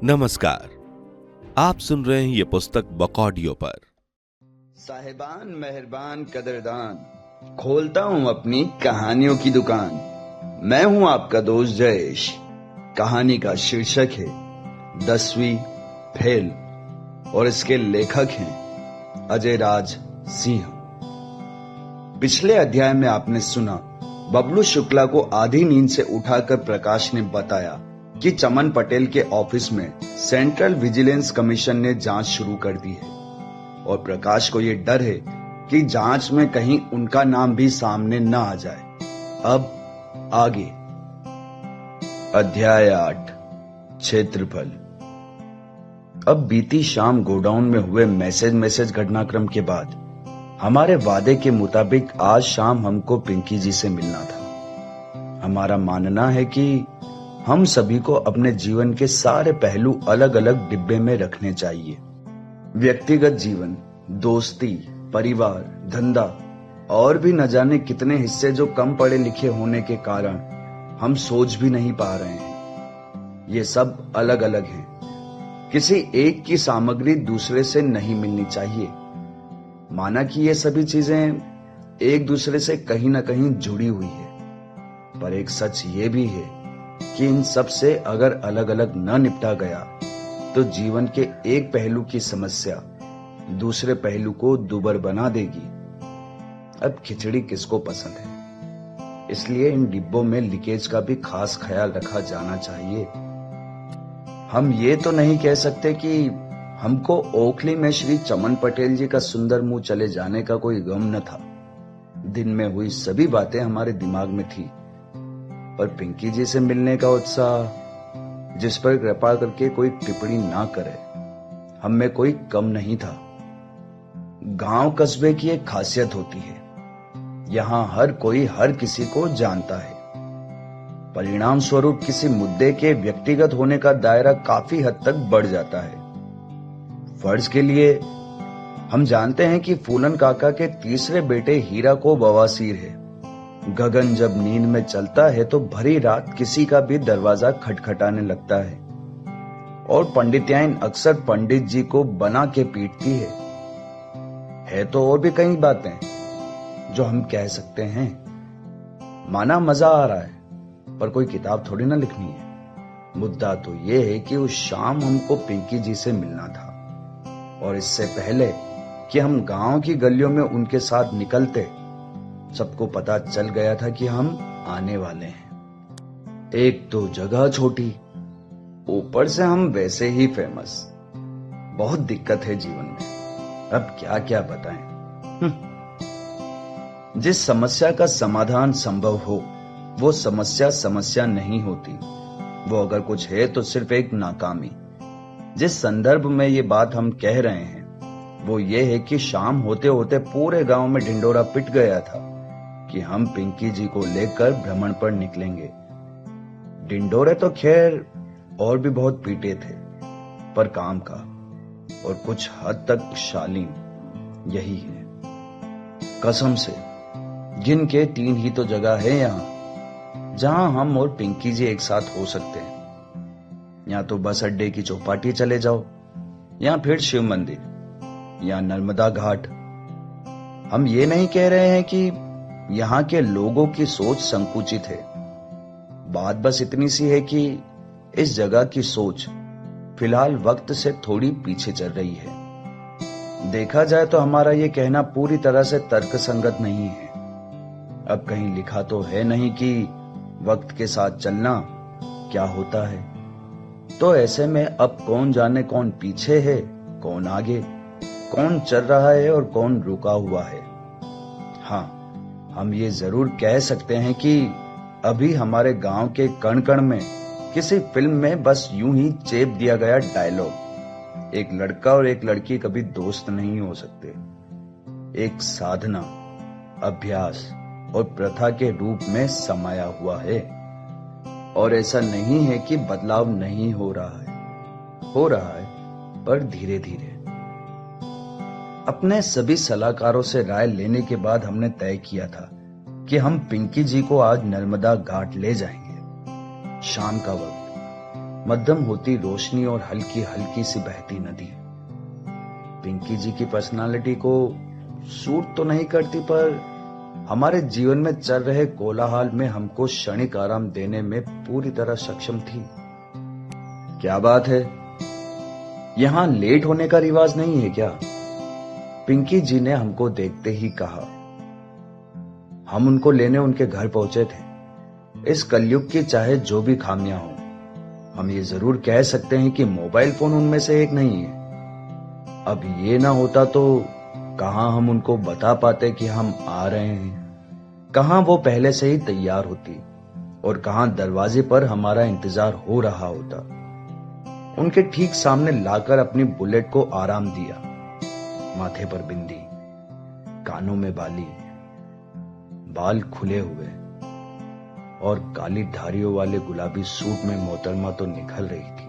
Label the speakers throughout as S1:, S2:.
S1: नमस्कार। आप सुन रहे हैं ये पुस्तक बकॉडियो पर।
S2: साहिबान मेहरबान कदरदान, खोलता हूं अपनी कहानियों की दुकान। मैं हूं आपका दोस्त जयेश। कहानी का शीर्षक है 10वीं फेल और इसके लेखक हैं अजय राज सिंह। पिछले अध्याय में आपने सुना बबलू शुक्ला को आधी नींद से उठाकर प्रकाश ने बताया कि चमन पटेल के ऑफिस में सेंट्रल विजिलेंस कमीशन ने जांच शुरू कर दी है और प्रकाश को यह डर है कि जांच में कहीं उनका नाम भी सामने न आ जाए। अब आगे। अध्याय 8 क्षेत्रफल। अब बीती शाम गोडाउन में हुए मैसेज घटनाक्रम के बाद हमारे वादे के मुताबिक आज शाम हमको पिंकी जी से मिलना था। हमारा मानना है कि हम सभी को अपने जीवन के सारे पहलू अलग अलग डिब्बे में रखने चाहिए। व्यक्तिगत जीवन, दोस्ती, परिवार, धंधा और भी न जाने कितने हिस्से जो कम पढ़े लिखे होने के कारण हम सोच भी नहीं पा रहे हैं। ये सब अलग अलग हैं। किसी एक की सामग्री दूसरे से नहीं मिलनी चाहिए। माना कि ये सभी चीजें एक दूसरे से कहीं ना कहीं जुड़ी हुई है, पर एक सच ये भी है कि इन सब से अगर अलग अलग न निपटा गया तो जीवन के एक पहलू की समस्या दूसरे पहलू को दुबर बना देगी। अब खिचड़ी किसको पसंद है, इसलिए इन डिब्बों में लीकेज का भी खास ख्याल रखा जाना चाहिए। हम ये तो नहीं कह सकते कि हमको ओखली में श्री चमन पटेल जी का सुंदर मुंह चले जाने का कोई गम न था। दिन में हुई सभी बातें हमारे दिमाग में थी, पर पिंकी जी से मिलने का उत्साह, जिस पर कृपा करके कोई टिप्पणी ना करे, हम में कोई कम नहीं था। गांव कस्बे की एक खासियत होती है, यहां हर कोई हर किसी को जानता है। परिणाम स्वरूप किसी मुद्दे के व्यक्तिगत होने का दायरा काफी हद तक बढ़ जाता है। फर्ज के लिए हम जानते हैं कि फूलन काका के तीसरे बेटे हीरा को बवासीर है। गगन जब नींद में चलता है तो भरी रात किसी का भी दरवाजा खटखटाने लगता है और पंडित्याइन अक्सर पंडित जी को बना के पीटती है तो और भी कई बातें जो हम कह सकते हैं। माना मजा आ रहा है, पर कोई किताब थोड़ी ना लिखनी है। मुद्दा तो ये है कि उस शाम हमको पिंकी जी से मिलना था और इससे पहले कि हम गांव की गलियों में उनके साथ निकलते, सबको पता चल गया था कि हम आने वाले हैं। एक तो जगह छोटी, ऊपर से हम वैसे ही फेमस। बहुत दिक्कत है जीवन में, अब क्या क्या बताएं। जिस समस्या का समाधान संभव हो वो समस्या नहीं होती। वो अगर कुछ है तो सिर्फ एक नाकामी। जिस संदर्भ में ये बात हम कह रहे हैं वो ये है कि शाम होते होते पूरे गांव में ढिंडोरा पिट गया था कि हम पिंकी जी को लेकर भ्रमण पर निकलेंगे। ढिंडोरे तो खैर और भी बहुत पीटे थे, पर काम का और कुछ हद तक शालीन यही है। कसम से गिन के 3 ही तो जगह है यहाँ जहां हम और पिंकी जी एक साथ हो सकते हैं। या तो बस अड्डे की चौपाटी चले जाओ, या फिर शिव मंदिर, या नर्मदा घाट। हम ये नहीं कह रहे हैं कि यहाँ के लोगों की सोच संकुचित है। बात बस इतनी सी है कि इस जगह की सोच फिलहाल वक्त से थोड़ी पीछे चल रही है। देखा जाए तो हमारा ये कहना पूरी तरह से तर्कसंगत नहीं है। अब कहीं लिखा तो है नहीं कि वक्त के साथ चलना क्या होता है। तो ऐसे में अब कौन जाने कौन पीछे है, कौन आगे, कौन चल रहा है और कौन रुका हुआ है। हाँ, हम ये जरूर कह सकते हैं कि अभी हमारे गांव के कण कण में किसी फिल्म में बस यूं ही चेप दिया गया डायलॉग, एक लड़का और एक लड़की कभी दोस्त नहीं हो सकते, एक साधना, अभ्यास और प्रथा के रूप में समाया हुआ है। और ऐसा नहीं है कि बदलाव नहीं हो रहा है, पर धीरे धीरे। अपने सभी सलाहकारों से राय लेने के बाद हमने तय किया था कि हम पिंकी जी को आज नर्मदा घाट ले जाएंगे। शाम का वक्त, मध्यम होती रोशनी और हल्की हल्की सी बहती नदी। पिंकी जी की पर्सनालिटी को सूट तो नहीं करती, पर हमारे जीवन में चल रहे कोलाहल में हमको क्षणिक आराम देने में पूरी तरह सक्षम थी। क्या बात है, यहां लेट होने का रिवाज नहीं है क्या? पिंकी जी ने हमको देखते ही कहा। हम उनको लेने उनके घर पहुंचे थे। इस कलयुग की चाहे जो भी खामियां हो, हम ये जरूर कह सकते हैं कि मोबाइल फोन उनमें से एक नहीं है। अब ये ना होता तो कहां हम उनको बता पाते कि हम आ रहे हैं, कहां वो पहले से ही तैयार होती और कहां दरवाजे पर हमारा इंतजार हो रहा होता। उनके ठीक सामने लाकर अपनी बुलेट को आराम दिया। माथे पर बिंदी, कानों में बाली, बाल खुले हुए और काली धारियों वाले गुलाबी सूट में मोहतरमा तो निखर रही थी,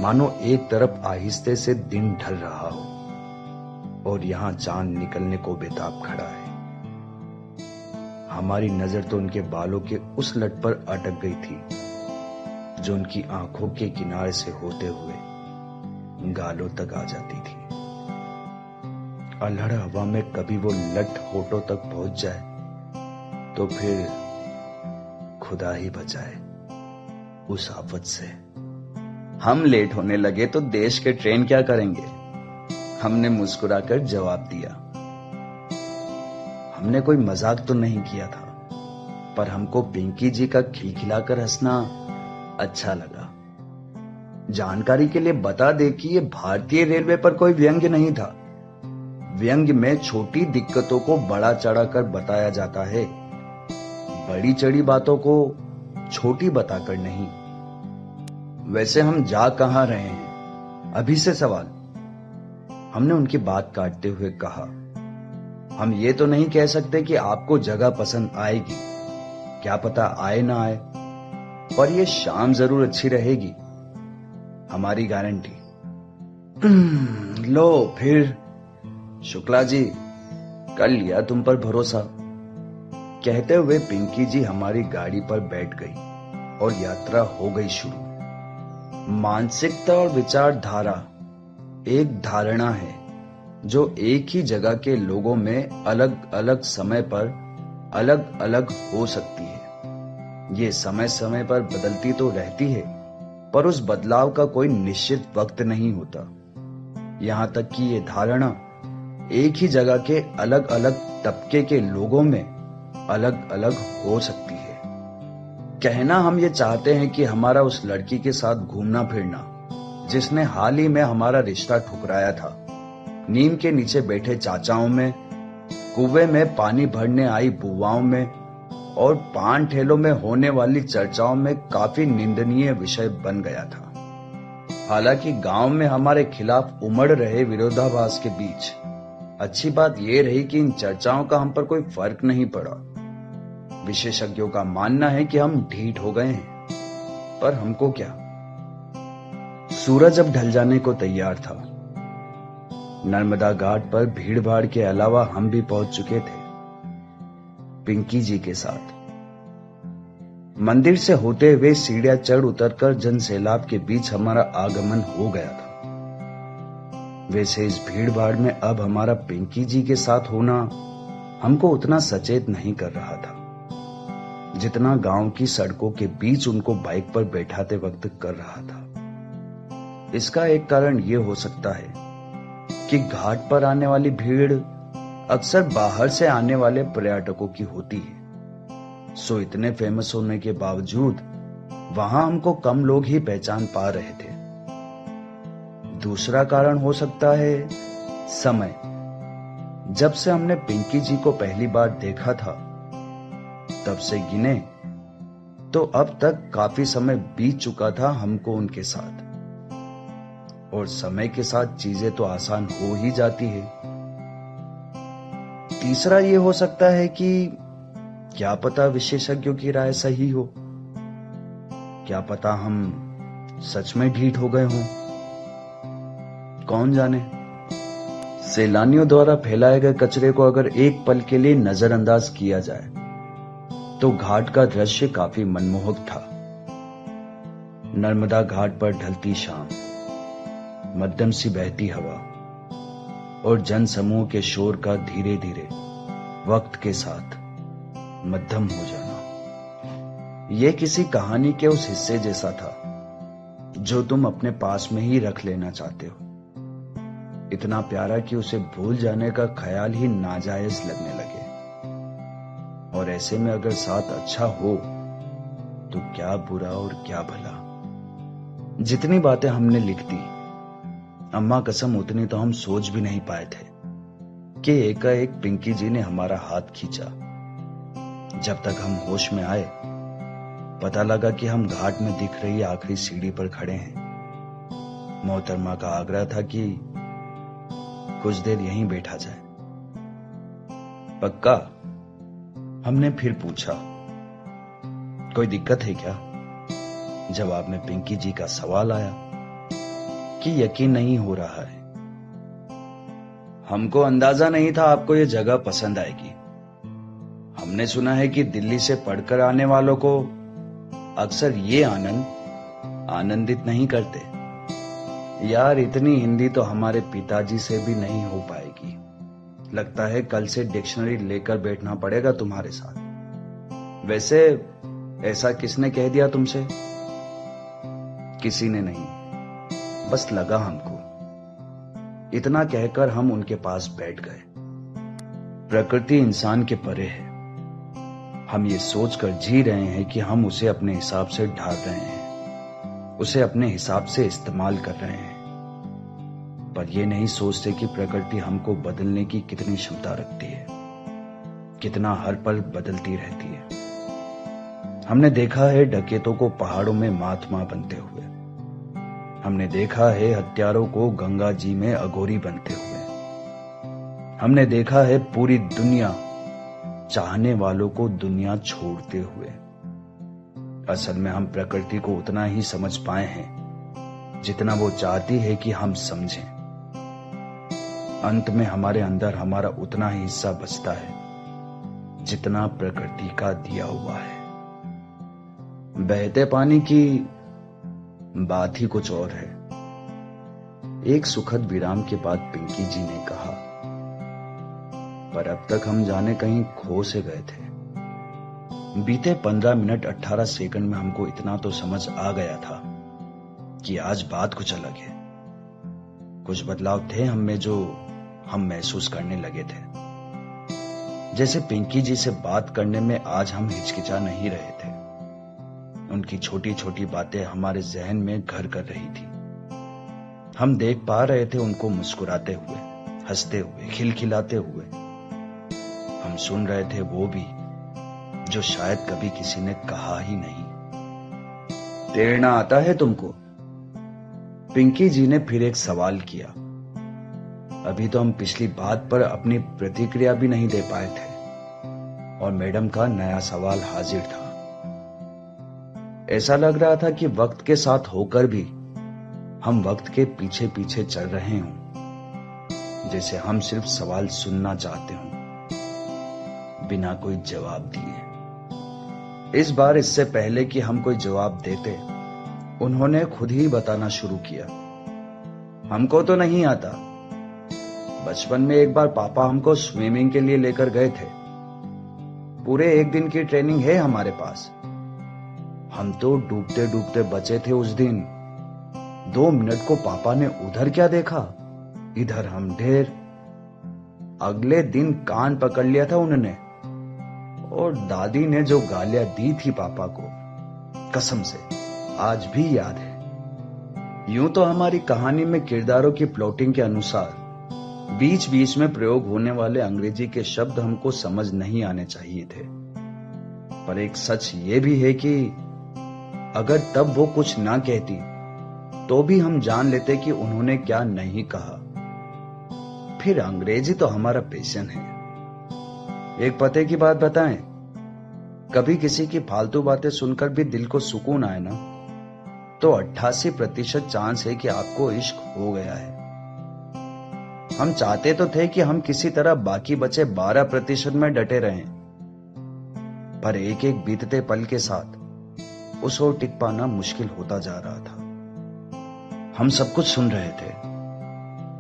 S2: मानो एक तरफ आहिस्ते से दिन ढल रहा हो और यहां चांद निकलने को बेताब खड़ा है। हमारी नजर तो उनके बालों के उस लट पर अटक गई थी जो उनकी आंखों के किनारे से होते हुए गालों तक आ जाती थी। अल्हड़ हवा में कभी वो लट होठों तक पहुंच जाए तो फिर खुदा ही बचाए उस आफत से। हम लेट होने लगे तो देश के ट्रेन क्या करेंगे? हमने मुस्कुराकर जवाब दिया। हमने कोई मजाक तो नहीं किया था, पर हमको पिंकी जी का खिलखिलाकर हंसना अच्छा लगा। जानकारी के लिए बता दे कि ये भारतीय रेलवे पर कोई व्यंग्य नहीं था। व्यंग्य में छोटी दिक्कतों को बड़ा चढ़ाकर बताया जाता है, बड़ी चढ़ी बातों को छोटी बताकर नहीं। वैसे हम जा कहां रहे हैं? अभी से सवाल। हमने उनकी बात काटते हुए कहा। हम ये तो नहीं कह सकते कि आपको जगह पसंद आएगी, क्या पता आए ना आए, पर यह शाम जरूर अच्छी रहेगी, हमारी गारंटी। लो फिर शुक्ला जी, कर लिया तुम पर भरोसा। कहते हुए पिंकी जी हमारी गाड़ी पर बैठ गई और यात्रा हो गई शुरू। मानसिकता और विचारधारा एक धारणा है जो एक ही जगह के लोगों में अलग अलग समय पर अलग अलग हो सकती है। ये समय समय पर बदलती तो रहती है, पर उस बदलाव का कोई निश्चित वक्त नहीं होता। यहां तक कि ये धारणा एक ही जगह के अलग अलग तबके के लोगों में अलग अलग हो सकती है। कहना हम ये चाहते हैं कि हमारा उस लड़की के साथ घूमना फिरना जिसने हाल ही में हमारा रिश्ता ठुकराया था, नीम के नीचे बैठे चाचाओं में, कुएं में पानी भरने आई बुआओं में और पान ठेलों में होने वाली चर्चाओं में काफी निंदनीय विषय बन गया था। हालांकि गांव में हमारे खिलाफ उमड़ रहे विरोधाभास के बीच अच्छी बात यह रही कि इन चर्चाओं का हम पर कोई फर्क नहीं पड़ा। विशेषज्ञों का मानना है कि हम ढीठ हो गए हैं, पर हमको क्या। सूरज अब ढल जाने को तैयार था। नर्मदा घाट पर भीड़ भाड़ के अलावा हम भी पहुंच चुके थे, पिंकी जी के साथ। मंदिर से होते हुए सीढ़ियां चढ़ उतरकर जन सैलाब के बीच हमारा आगमन हो गया था। वैसे इस भीड़ भाड़ में अब हमारा पिंकी जी के साथ होना हमको उतना सचेत नहीं कर रहा था जितना गांव की सड़कों के बीच उनको बाइक पर बैठाते वक्त कर रहा था। इसका एक कारण यह हो सकता है कि घाट पर आने वाली भीड़ अक्सर बाहर से आने वाले पर्यटकों की होती है। सो इतने फेमस होने के बावजूद वहां हमको कम लोग ही पहचान पा रहे थे। दूसरा कारण हो सकता है समय। जब से हमने पिंकी जी को पहली बार देखा था, तब से गिने तो अब तक काफी समय बीत चुका था हमको उनके साथ, और समय के साथ चीजें तो आसान हो ही जाती है। तीसरा ये हो सकता है कि क्या पता विशेषज्ञों की राय सही हो, क्या पता हम सच में ढीठ हो गए हों, कौन जाने। सैलानियों द्वारा फैलाए गए कचरे को अगर एक पल के लिए नजरअंदाज किया जाए तो घाट का दृश्य काफी मनमोहक था। नर्मदा घाट पर ढलती शाम, मध्यम सी बहती हवा और जन समूह के शोर का धीरे धीरे वक्त के साथ मध्यम हो जाना। ये किसी कहानी के उस हिस्से जैसा था जो तुम अपने पास में ही रख लेना चाहते हो, इतना प्यारा कि उसे भूल जाने का ख्याल ही नाजायज लगने लगे। और ऐसे में अगर साथ अच्छा हो तो क्या बुरा और क्या भला। जितनी बातें हमने लिख दी, अम्मा कसम उतनी तो हम सोच भी नहीं पाए थे कि एकाएक पिंकी जी ने हमारा हाथ खींचा। जब तक हम होश में आए, पता लगा कि हम घाट में दिख रही आखिरी सीढ़ी पर खड़े हैं। मोहतरमा का आग्रह था कि कुछ देर यहीं बैठा जाए। पक्का? हमने फिर पूछा, कोई दिक्कत है क्या? जवाब में पिंकी जी का सवाल आया कि यकीन नहीं हो रहा है। हमको अंदाजा नहीं था आपको ये जगह पसंद आएगी। हमने सुना है कि दिल्ली से पढ़कर आने वालों को अक्सर ये आनंदित नहीं करते। यार, इतनी हिंदी तो हमारे पिताजी से भी नहीं हो पाएगी। लगता है कल से डिक्शनरी लेकर बैठना पड़ेगा तुम्हारे साथ। वैसे ऐसा किसने कह दिया तुमसे? किसी ने नहीं, बस लगा हमको। इतना कहकर हम उनके पास बैठ गए। प्रकृति इंसान के परे है। हम ये सोचकर जी रहे हैं कि हम उसे अपने हिसाब से ढाल रहे हैं, उसे अपने हिसाब से इस्तेमाल कर रहे हैं, पर ये नहीं सोचते कि प्रकृति हमको बदलने की कितनी क्षमता रखती है, कितना हर पल बदलती रहती है। हमने देखा है डकैतों को पहाड़ों में महात्मा बनते हुए। हमने देखा है हत्यारों को गंगा जी में अघोरी बनते हुए। हमने देखा है पूरी दुनिया चाहने वालों को दुनिया छोड़ते हुए। असल में हम प्रकृति को उतना ही समझ पाए हैं जितना वो चाहती है कि हम समझें। अंत में हमारे अंदर हमारा उतना ही हिस्सा बचता है जितना प्रकृति का दिया हुआ है। बहते पानी की बात ही कुछ और है। एक सुखद विराम के बाद पिंकी जी ने कहा, पर अब तक हम जाने कहीं खो से गए थे। बीते 15 मिनट 18 सेकंड में हमको इतना तो समझ आ गया था कि आज बात कुछ अलग है। कुछ बदलाव थे हम में जो हम महसूस करने लगे थे। जैसे पिंकी जी से बात करने में आज हम हिचकिचा नहीं रहे थे। उनकी छोटी छोटी बातें हमारे जहन में घर कर रही थी। हम देख पा रहे थे उनको मुस्कुराते हुए, हंसते हुए, खिलखिलाते हुए। हम सुन रहे थे वो भी जो शायद कभी किसी ने कहा ही नहीं। तैरना आता है तुमको? पिंकी जी ने फिर एक सवाल किया। अभी तो हम पिछली बात पर अपनी प्रतिक्रिया भी नहीं दे पाए थे और मैडम का नया सवाल हाजिर था। ऐसा लग रहा था कि वक्त के साथ होकर भी हम वक्त के पीछे पीछे चल रहे हों, जैसे हम सिर्फ सवाल सुनना चाहते हों बिना कोई जवाब दिए। इस बार इससे पहले कि हम कोई जवाब देते, उन्होंने खुद ही बताना शुरू किया। हमको तो नहीं आता। बचपन में एक बार पापा हमको स्विमिंग के लिए लेकर गए थे। पूरे एक दिन की ट्रेनिंग है हमारे पास। हम तो डूबते डूबते बचे थे उस दिन। 2 मिनट को पापा ने उधर क्या देखा, इधर हम ढेर। अगले दिन कान पकड़ लिया था उन्होंने, और दादी ने जो गालियां दी थी पापा को, कसम से आज भी याद है। यूं तो हमारी कहानी में किरदारों की प्लॉटिंग के अनुसार बीच बीच में प्रयोग होने वाले अंग्रेजी के शब्द हमको समझ नहीं आने चाहिए थे, पर एक सच ये भी है कि अगर तब वो कुछ ना कहती तो भी हम जान लेते कि उन्होंने क्या नहीं कहा। फिर अंग्रेजी तो हमारा पैशन है। एक पते की बात बताएं, कभी किसी की फालतू बातें सुनकर भी दिल को सुकून आए ना, तो 88% चांस है कि आपको इश्क हो गया है। हम चाहते तो थे कि हम किसी तरह बाकी बचे 12% में डटे रहें, पर एक एक बीतते पल के साथ उस ओर टिक पाना मुश्किल होता जा रहा था। हम सब कुछ सुन रहे थे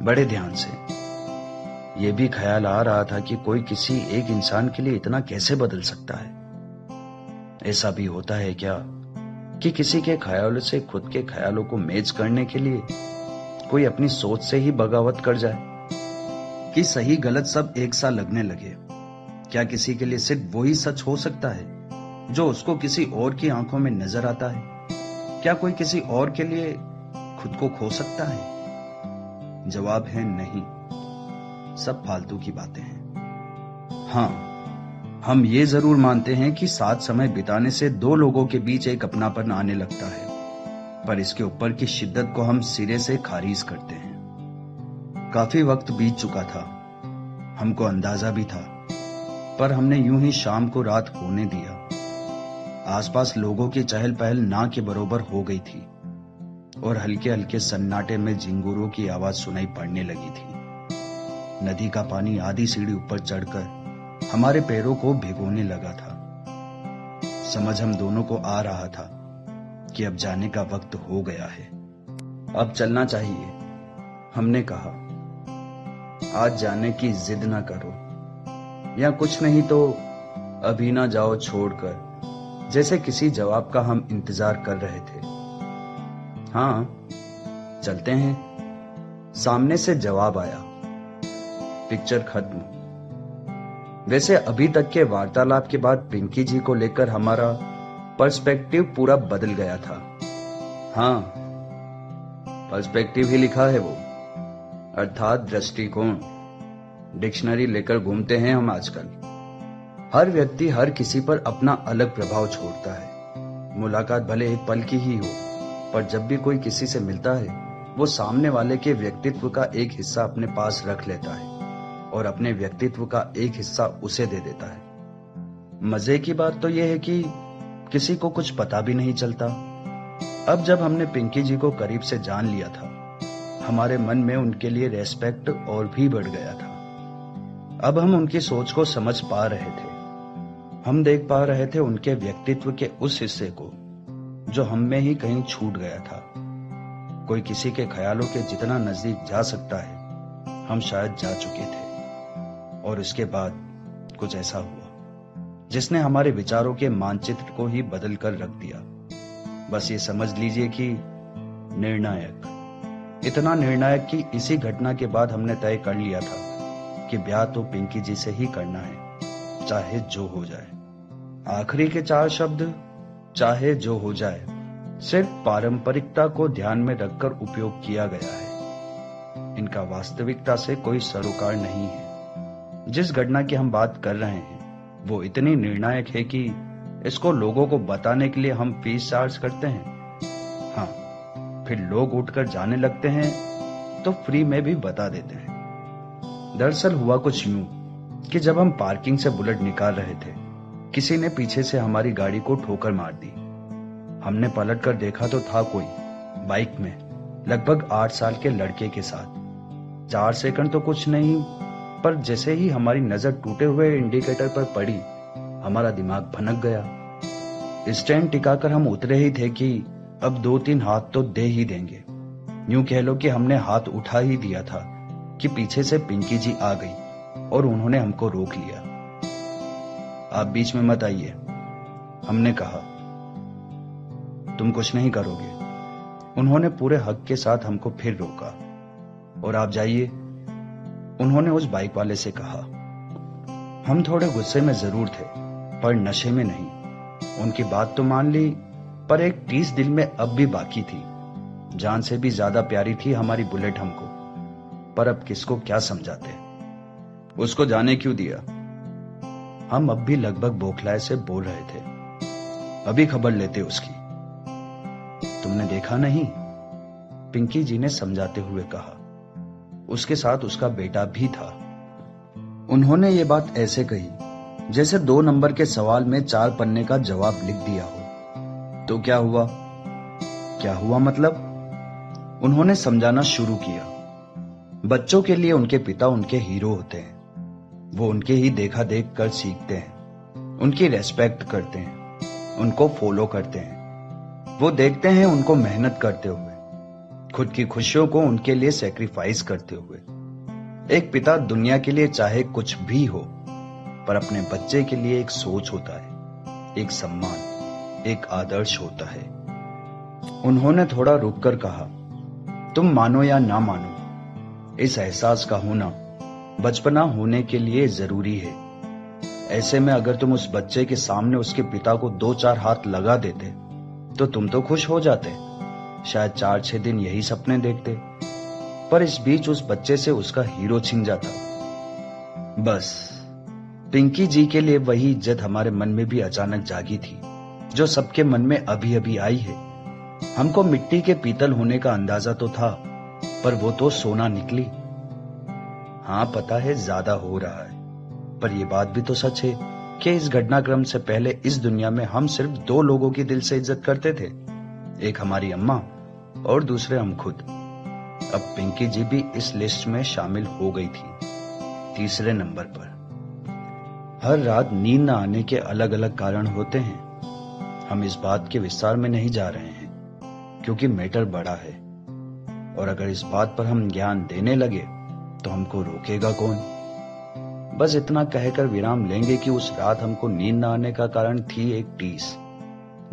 S2: बड़े ध्यान से। यह भी ख्याल आ रहा था कि कोई किसी एक इंसान के लिए इतना कैसे बदल सकता है। ऐसा भी होता है क्या कि किसी के ख्यालों से खुद के ख्यालों को मैच करने के लिए कोई अपनी सोच से ही बगावत कर जाए, कि सही गलत सब एक सा लगने लगे। क्या किसी के लिए सिर्फ वही सच हो सकता है जो उसको किसी और की आंखों में नजर आता है? क्या कोई किसी और के लिए खुद को खो सकता है? जवाब है नहीं, सब फालतू की बातें हैं। हाँ, हम ये जरूर मानते हैं कि साथ समय बिताने से दो लोगों के बीच एक अपनापन आने लगता है, पर इसके ऊपर की शिद्दत को हम सिरे से खारिज करते हैं। काफी वक्त बीत चुका था, हमको अंदाजा भी था, पर हमने यूं ही शाम को रात होने दिया। आसपास लोगों की चहल पहल ना के बरोबर हो गई थी और हल्के हल्के सन्नाटे में झिंगुरों की आवाज सुनाई पड़ने लगी थी। नदी का पानी आधी सीढ़ी ऊपर चढ़कर हमारे पैरों को भिगोने लगा था। समझ हम दोनों को आ रहा था कि अब जाने का वक्त हो गया है, अब चलना चाहिए। हमने कहा, आज जाने की जिद ना करो, या कुछ नहीं तो अभी ना जाओ छोड़कर, जैसे किसी जवाब का हम इंतजार कर रहे थे। हाँ, चलते हैं, सामने से जवाब आया। पिक्चर खत्म। वैसे अभी तक के वार्तालाप के बाद पिंकी जी को लेकर हमारा पर्सपेक्टिव पूरा बदल गया था। हाँ, पर्सपेक्टिव ही लिखा है वो, अर्थात दृष्टिकोण। डिक्शनरी लेकर घूमते हैं हम आजकल। हर व्यक्ति हर किसी पर अपना अलग प्रभाव छोड़ता है। मुलाकात भले एक पल की ही हो, पर जब भी कोई किसी से मिलता है, वो सामने वाले के व्यक्तित्व का एक हिस्सा अपने पास रख लेता है और अपने व्यक्तित्व का एक हिस्सा उसे दे देता है। मजे की बात तो यह है कि किसी को कुछ पता भी नहीं चलता। अब जब हमने पिंकी जी को करीब से जान लिया था, हमारे मन में उनके लिए रेस्पेक्ट और भी बढ़ गया था। अब हम उनकी सोच को समझ पा रहे थे। हम देख पा रहे थे उनके व्यक्तित्व के उस हिस्से को जो हम में ही कहीं छूट गया था। कोई किसी के ख्यालों के जितना नजदीक जा सकता है, हम शायद जा चुके थे। और उसके बाद कुछ ऐसा हुआ जिसने हमारे विचारों के मानचित्र को ही बदल कर रख दिया। बस ये समझ लीजिए कि निर्णायक, इतना निर्णायक कि इसी घटना के बाद हमने तय कर लिया था कि ब्याह तो पिंकी जी से ही करना है, चाहे जो हो जाए। आखिरी के 4 शब्द चाहे जो हो जाए सिर्फ पारंपरिकता को ध्यान में रखकर उपयोग किया गया है। इनका वास्तविकता से कोई सरोकार नहीं है। जिस घटना की हम बात कर रहे हैं वो इतनी निर्णायक है कि इसको लोगों को बताने के लिए हम फीस चार्ज करते हैं। हाँ, फिर लोग उठकर जाने लगते हैं तो फ्री में भी बता देते हैं। दरअसल हुआ कुछ यूं कि जब हम पार्किंग से बुलेट निकाल रहे थे, किसी ने पीछे से हमारी गाड़ी को ठोकर मार दी। हमने पलट कर देखा तो था कोई बाइक में लगभग 8 साल के लड़के के साथ। 4 सेकंड तो कुछ नहीं, पर जैसे ही हमारी नजर टूटे हुए इंडिकेटर पर पड़ी, हमारा दिमाग भनक गया। स्टैंड टिकाकर हम उतरे ही थे कि अब 2-3 हाथ तो दे ही देंगे। यूं कह लो कि हमने हाथ उठा ही दिया था कि पीछे से पिंकी जी आ गई और उन्होंने हमको रोक लिया। आप बीच में मत आइए, हमने कहा। तुम कुछ नहीं करोगे? उन्होंने पूरे हक के साथ हमको फिर रोका। और आप जाइए, उन्होंने उस बाइक वाले से कहा। हम थोड़े गुस्से में जरूर थे, पर नशे में नहीं। उनकी बात तो मान ली, पर एक टीस दिल में अब भी बाकी थी। जान से भी ज्यादा प्यारी थी हमारी बुलेट हमको, पर अब किसको क्या समझाते। उसको जाने क्यों दिया? हम अब भी लगभग बौखलाए से बोल रहे थे। अभी खबर लेते उसकी। तुमने देखा नहीं? पिंकी जी ने समझाते हुए कहा। उसके साथ उसका बेटा भी था। उन्होंने ये बात ऐसे कही जैसे 2 नंबर के सवाल में 4 पन्ने का जवाब लिख दिया हो। तो क्या हुआ? क्या हुआ मतलब? उन्होंने समझाना शुरू किया। बच्चों के लिए उनके पिता उनके हीरो होते हैं। वो उनके ही देखा देख कर सीखते हैं, उनकी रेस्पेक्ट करते हैं, उनको फॉलो करते हैं, वो देखते हैं उनको मेहनत करते हुए, खुद की खुशियों को उनके लिए सेक्रीफाइस करते हुए। एक पिता दुनिया के लिए चाहे कुछ भी हो, पर अपने बच्चे के लिए एक सोच होता है, एक सम्मान, एक आदर्श होता है। उन्होंने थोड़ा रुककर कहा, तुम मानो या ना मानो, इस एहसास का होना बचपना होने के लिए जरूरी है। ऐसे में अगर तुम उस बच्चे के सामने उसके पिता को 2-4 हाथ लगा देते तो तुम तो खुश हो जाते, शायद 4-6 दिन यही सपने देखते, पर इस बीच उस बच्चे से उसका हीरो छिन जाता। बस पिंकी जी के लिए वही इज्जत हमारे मन में भी अचानक जागी थी, जो सबके मन में अभी अभी आई है। हमको मिट्टी के पीतल होने का अंदाजा तो था, पर वो तो सोना निकली। हाँ, पता है ज्यादा हो रहा है, पर यह बात भी तो सच है कि इस घटनाक्रम से पहले इस दुनिया में हम सिर्फ 2 लोगों की दिल से इज्जत करते थे, एक हमारी अम्मा और दूसरे हम खुद। अब पिंकी जी भी इस लिस्ट में शामिल हो गई थी, 3रे नंबर पर। हर रात नींद न आने के अलग अलग कारण होते हैं। हम इस बात के विस्तार में नहीं जा रहे हैं, क्योंकि मैटर बड़ा है, और अगर इस बात पर हम ज्ञान देने लगे तो हमको रोकेगा कौन। बस इतना कहकर विराम लेंगे कि उस रात हमको नींद न आने का कारण थी एक टीस,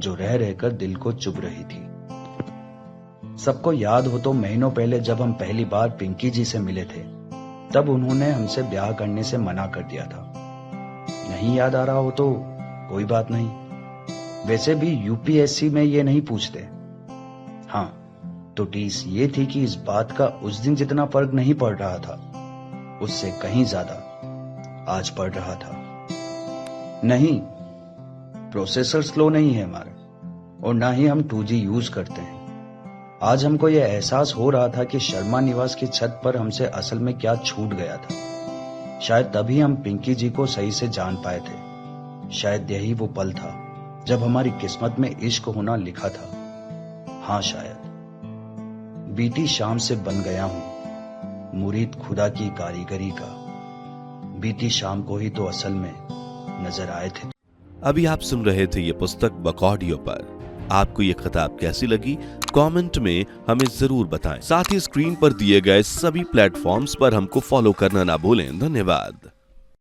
S2: जो रह रहकर दिल को चुभ रही थी। सबको याद हो तो महीनों पहले जब हम पहली बार पिंकी जी से मिले थे, तब उन्होंने हमसे ब्याह करने से मना कर दिया था। नहीं याद आ रहा हो तो कोई बात नहीं, वैसे भी यूपीएससी में ये नहीं पूछते। हाँ, तो टीस ये थी कि इस बात का उस दिन जितना फर्क नहीं पड़ रहा था, उससे कहीं ज्यादा आज पड़ रहा था। नहीं, प्रोसेसर स्लो नहीं है हमारा, और ना ही हम 2G यूज करते हैं। आज हमको यह एहसास हो रहा था कि शर्मा निवास की छत पर हमसे असल में क्या छूट गया था। शायद तभी हम पिंकी जी को सही से जान पाए थे। शायद यही वो पल था जब हमारी किस्मत में इश्क होना लिखा था। हाँ, शायद बीती शाम से बन गया हूं मुरीद खुदा की कारीगरी का। बीती शाम को ही तो असल में नजर आए थे।
S1: अभी आप सुन रहे थे ये पुस्तक बकऑडियो पर। आपको ये किताब कैसी लगी कमेंट में हमें जरूर बताएं। साथ ही स्क्रीन पर दिए गए सभी प्लेटफॉर्म्स पर हमको फॉलो करना ना भूलें। धन्यवाद।